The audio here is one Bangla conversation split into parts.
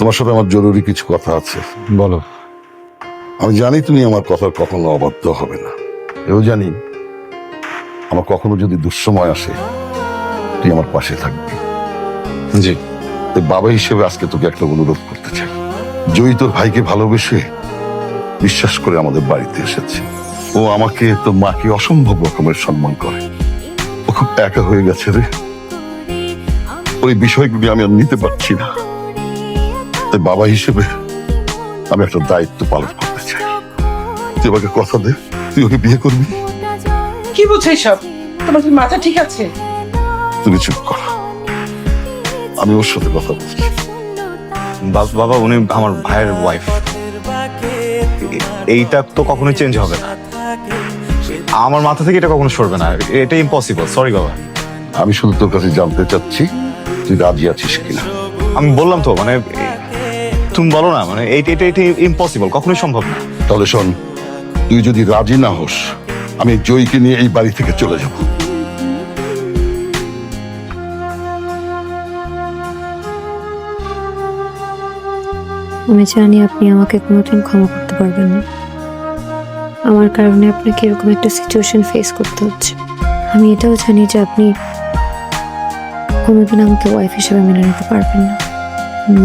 তোমার সাথে আমার জরুরি কিছু কথা আছে। বলো। আমি জানি তুমি আমার কথার কখনো অবাধ্য হবে না, এও জানি আমার কখনো যদি দুঃসময় আসে তুই আমার পাশে থাকবি। জি। তাই বাবা হিসেবে আজকে তোকে একটা অনুরোধ করতে চাই। জয়ী তোর ভাইকে ভালোবেসে বিশ্বাস করে আমাদের বাড়িতে এসেছে। ও আমাকে, তোর মাকে অসম্ভব রকমের সম্মান করে। ও খুব একা হয়ে গেছে রে। ওই বিষয়গুলি আমি আর নিতে পারছি না। তাই বাবা হিসেবে আমি একটা দায়িত্ব পালন করতে চাই। তুই আমাকে কথা দে, তুই ওকে বিয়ে করবি। কি বলছো এইসব? তোমার কি মাথা ঠিক আছে? তুমি চুপ কর, আমি ওর সাথে কথা বলছি। বাবা, উনি আমার ভাইয়ের ওয়াইফ। এইটা তো কখনোই চেঞ্জ হবে না। আমার মাথা থেকে এটা কখনো সরবে না। এটা ইম্পসিবল। সরি বাবা। আমি শুধু তোর কাছে জানতে চাচ্ছি তুই রাজি আছিস কিনা। আমি বললাম তো, মানে তুমি বলো না, মানে এটা ইম্পসিবল, কখনোই সম্ভব না। তাহলে শোন, তুই যদি রাজি না হোস আমি জয়ীকে নিয়ে এই বাড়ি থেকে চলে যাব। আমি জানি আপনি আমাকে কোনোদিন ক্ষমা করতে পারবেন না। আমার কারণে আপনাকে এরকম একটা সিচুয়েশন ফেস করতে হচ্ছে। আমি এটাও জানি যে আপনি কোনোদিন আমাকে ওয়াইফ হিসেবে মেনে নিতে পারবেন না।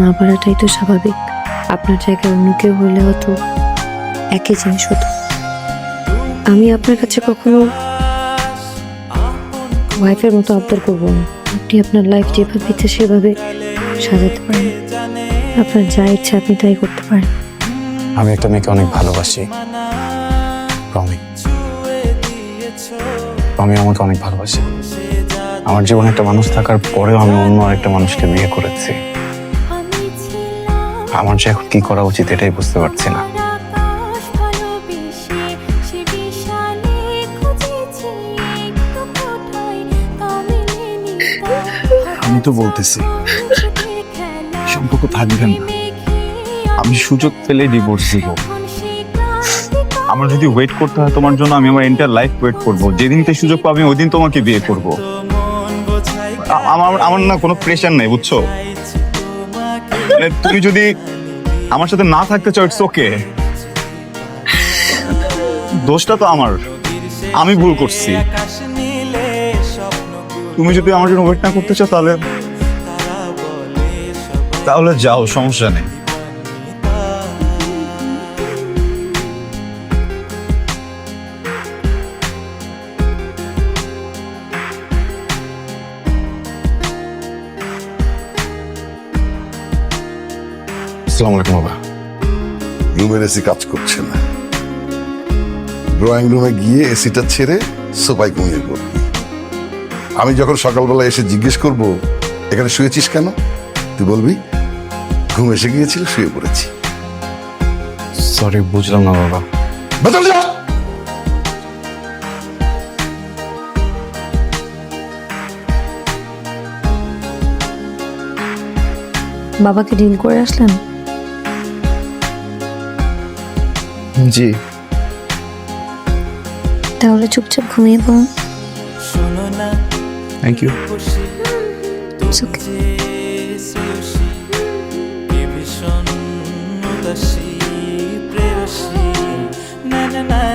না পারাটাই তো স্বাভাবিক। আপনার জায়গায় অন্য কেউ হলে হয়তো একই জিনিস হতো। আমি আপনার কাছে কখনো ওয়াইফের মতো আবদার করবো না। আপনি আপনার লাইফ যেভাবে ইচ্ছে সেভাবে সাজাতে পারেন। আপনার যা ইচ্ছা আপনি তাই করতে পারেন। আমি একটা মেয়েকে অনেক ভালোবাসি, রমি। আমি আমাকে অনেক ভালোবাসি। আমার জীবনে একটা মানুষ থাকার পরেও আমি অন্য আরেকটা মানুষকে বিয়ে করেছি। আমার যে এখন কি করা উচিত এটাই বুঝতে পারছি না। আমি তো বলতেছি সম্পর্ক থাকবে না। আমি সুযোগ পেলে ডিভোর্স দিব। আমার যদি ওয়েট করতে হয় তোমার জন্য, আমি আমার এন্টার লাইফ ওয়েট করব। যেদিনতে সুযোগ পাবো ওই দিন তোমাকে বিয়ে করব। আমার না কোনো প্রেশার নেই, বুঝছো? মানে তুমি যদি আমার সাথে না থাকতে চাও, ইটস ওকে। দোষটা তো আমার, আমি ভুল করছি। তুমি যদি আমার জন্য ওয়েট না করতে চাও তাহলে যাও, সমস্যা নেই। আসসালামু আলাইকুম বাবা। রুমের এসি কাজ করছে না। ড্রয়িং রুমে গিয়ে এসিটা ছেড়ে সোফায় ঘুমিয়ে পড়বি। আমি যখন সকালবেলা এসে জিজ্ঞেস করব এখানে শুয়েছিস কেন, তুই বলবি ঘুম এসে গিয়েছিল, শুয়ে পড়েছি। সরি, বুঝলাম না বাবা। বেতন যা। বাবাকে ডিল করে আসলেন? জি। তাহলে চুপচাপ ঘুমিয়ে পড়ুন। Thank you. It's okay.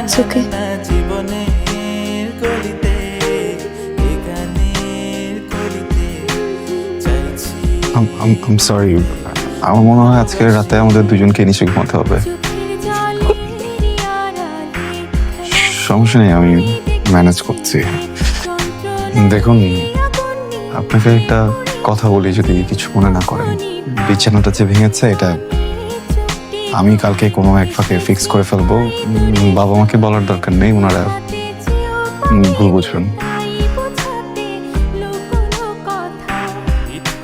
It's okay. I'm sorry. আমার মনে হয় আজকের রাতে আমাদের দুজনকে নিচে ঘুমাতে হবে। সমস্যা নেই, আমি ম্যানেজ করছি। দেখুন, আপনাকে একটা কথা বলি, যদি কিছু মনে না করেন। বিছানাটা যে ভেঙেছে এটা আমি কালকে কোনো এক ফাঁকে ফিক্স করে ফেলবো। বাবা মাকে বলার দরকার নেই, ওনারা ভুল বুঝবেন।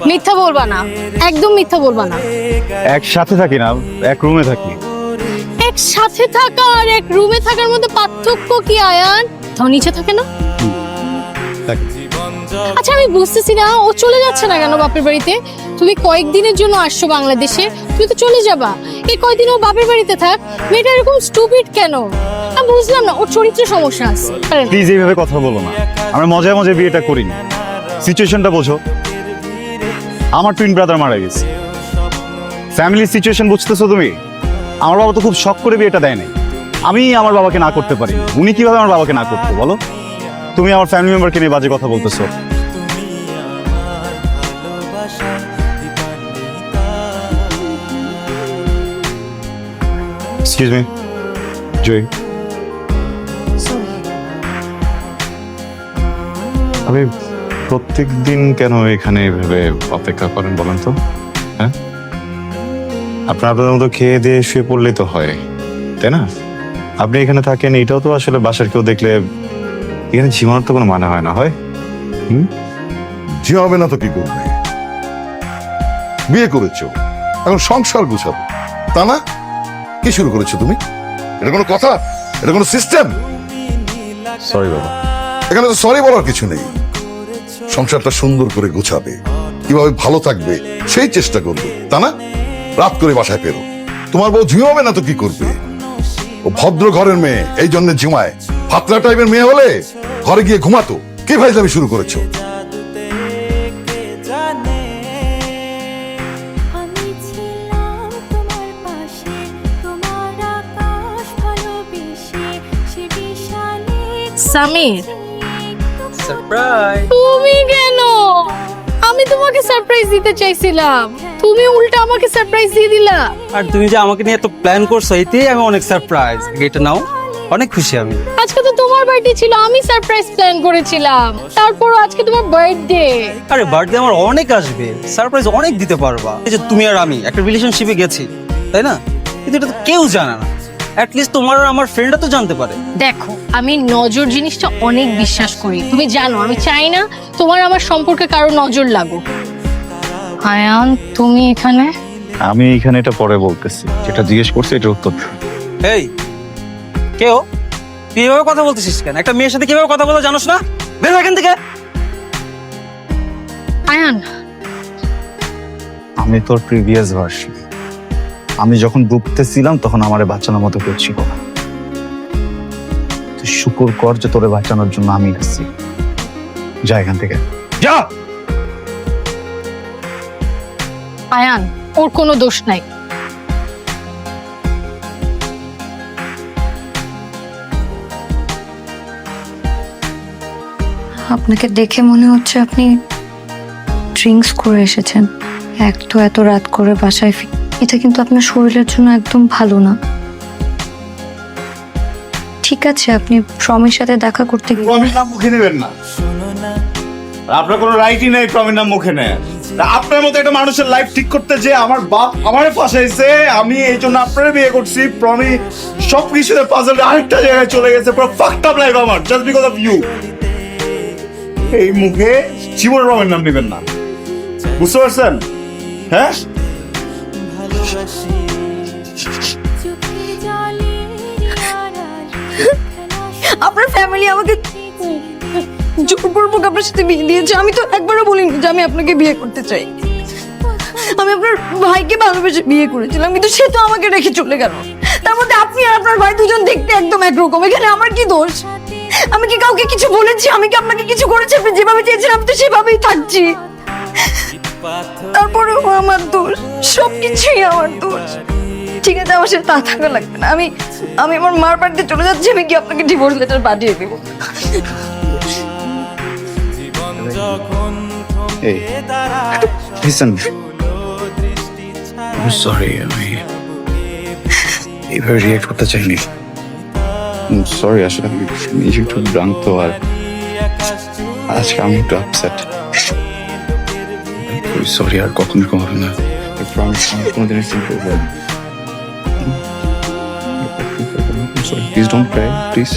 মিথ্যা বলবা না, একদম মিথ্যা বলবা না। একসাথে থাকি না, এক রুমে থাকি। একসাথে থাকা আর এক রুমে থাকার মধ্যে পার্থক্য কি আয়ান? ধর নিচে থাকে না? আচ্ছা আমি বুঝতেছি না, ও চলে যাচ্ছে না কেন বাপের বাড়িতে? তুমি কয়েকদিনের জন্য আসছো বাংলাদেশে, তুমি তো চলে যাবা। এই কয়েকদিন ও বাপের বাড়িতে থাক। মেয়েটা এরকম স্টুপিড কেন? আমি বুঝলাম না, ওর চরিত্রে সমস্যা আছে। প্লিজ এইভাবে কথা বলো না। আমরা মজায় মজায় বিয়েটা করিনি। সিচুয়েশনটা বোঝো। আমার টুইন ব্রাদার মারা গেছে, ফ্যামিলির সিচুয়েশন বুঝতেছো তুমি? আমার বাবা তো খুব শখ করে বিয়েটা দেয় নাই। আমি আমার বাবাকে না করতে পারি, উনি কিভাবে আমার বাবাকে না করতে বলো? তুমি আমার ফ্যামিলি মেম্বারকে নিয়ে বাজে কথা বলতেছো। এক্সকিউজ মি, জয়। আপনি প্রত্যেক দিন কেন এখানে এভাবে অপেক্ষা করেন বলেন তো? হ্যাঁ, আপনার মতো খেয়ে দিয়ে শুয়ে পড়লেই তো হয়, তাই না? আপনি এখানে থাকেন, এটাও তো আসলে বাসার কেউ দেখলে এখানে ঝিমানোর তো কোনো মানে হয় না, হয়? জি হবে না তো কি করবে? বিয়ে করেছো, এখন সংসার গুছাবো, তা না? কি শুরু করেছো তুমি? এটা কোনো কথা? এটা কোনো সিস্টেম? সরি বাবা। এখানে তো সরি বলার কিছু নেই। সংসারটা সুন্দর করে গুছাবে, কিভাবে ভালো থাকবে সেই চেষ্টা করবে, তা না? রাত করে বাসায় ফেরো। তোমার বউ ঝিমাবে না তো কি করবে? ও ভদ্র ঘরের মেয়ে, এই জন্য ঝিমায়। ফাতলা টাইপের মেয়ে হলে ঘরে গিয়ে ঘুমাতো। কি ভাইজামি শুরু করেছো? সামির, সারপ্রাইজ। তুমি কেন? আমি তোমাকে সারপ্রাইজ দিতে চাইছিলাম, তুমি উল্টা আমাকে সারপ্রাইজ দিয়ে দিলা। আর তুমি যে আমাকে নিয়ে এত প্ল্যান করছো, এতেই আমি অনেক সারপ্রাইজ। এটা নাও, অনেক খুশি আমি। আজকে তো তোমার বার্থডে ছিল, আমি সারপ্রাইজ প্ল্যান করেছিলাম। তারপর আজকে তোমার বার্থডে। আরে বার্থডে আমার অনেক আসবে, সারপ্রাইজ অনেক দিতে পারবা। এই যে তুমি আর আমি একটা রিলেশনশিপে গেছি, তাই না? কিন্তু এটা তো কেউ জানে না। অ্যাটলিস্ট তোমার আর আমার ফ্রেন্ডরা তো জানতে পারে। দেখো, আমি নজর জিনিসটা অনেক বিশ্বাস করি, তুমি জানো। আমি চাই না তোমার আমার সম্পর্কে কারো নজর লাগুক। আয়ান, তুমি এখানে? আমি এখানে এটা পরে বলতেছি, যেটা জিজ্ঞেস করছি এটা উত্তর। এই কেউ, তুই এভাবে কথা বলতেছিস কেন? একটা মেয়ের সাথে কিভাবে কথা বলতে জানোস না? বের হ এখান থেকে। আয়ান, আমি তোর প্রিভিয়াস ভার্সন। আমি যখন ডুবতেছিলাম তখন আমারে বাঁচানোর মতো কেউ ছিল না। তুই শুকর কর যে তোরে বাঁচানোর জন্য আমি গেছি। যা এখান থেকে, যা। আয়ান, ওর কোনো দোষ নাই। আপনাকে দেখে মনে হচ্ছে আপনি ড্রিঙ্কস করে এসেছেন। এক তো এত রাত করে বাসায় এটা কিন্তু আপনার শরীরের জন্য একদম ভালো না। ঠিক আছে, আপনি প্রমির সাথে দেখা করতে গিয়ে প্রমির নাম মুখে নেবেন না। আপনার কোনো রাইটই নেই প্রমির নাম মুখে নেয়। আপনার মতো একটা মানুষের লাইফ ঠিক করতে যে আমার বাপ আমারে ফাঁসাইছে, আমি এই জন্য আপনারে বিয়ে করছি। প্রমি সবকিছুতে পাজল আরেকটা জায়গায় চলে গেছে। পুরো ফাকড আপ লাইফ আমার, জাস্ট বিকজ অফ ইউ। এই মুখে জীবন প্রমির নাম নেবেন না, বুঝতে পারছেন? হ্যাঁ, আপনার ফ্যামিলি আমাকে জোরপূর্বক আপনার সাথে বিয়ে দিয়েছে। আমি তো একবারও বলিনি যে আমি আপনাকে বিয়ে করতে চাই। আমি আপনার ভাইকে ভালোবেসে বিয়ে করেছিলাম, কিন্তু সে তো আমাকে রেখে চলে গেল। তার মধ্যে আপনি আর আপনার ভাই দুজন দেখতে একদম একরকম। এখানে আমার কি দোষ? আমি কি কাউকে কিছু বলেছি? আমি কি আপনাকে কিছু করেছি? আপনি যেভাবে চেয়েছেন আমি তো সেভাবেই থাকছি। তারপরেও আমার দোষ, সবকিছুই আমার দোষ। ঠিক আছে, আমার সাথে তা থাকা লাগবে না। আমি আমার মার বাড়িতে চলে যাচ্ছি। আমি কি আপনাকে ডিভোর্স লেটার পাঠিয়ে দেবো? এই লিসেন, সরি, আমি এইভাবে রিয়েক্ট করতে চাইনি। সরি, আসলে আমি নিজে একটু ভ্রান্ত, আর আজকে আমি একটু আপসেট। সরি, আর কখনো হবে না। কোনোদিন করবো। Please don't Cry, please.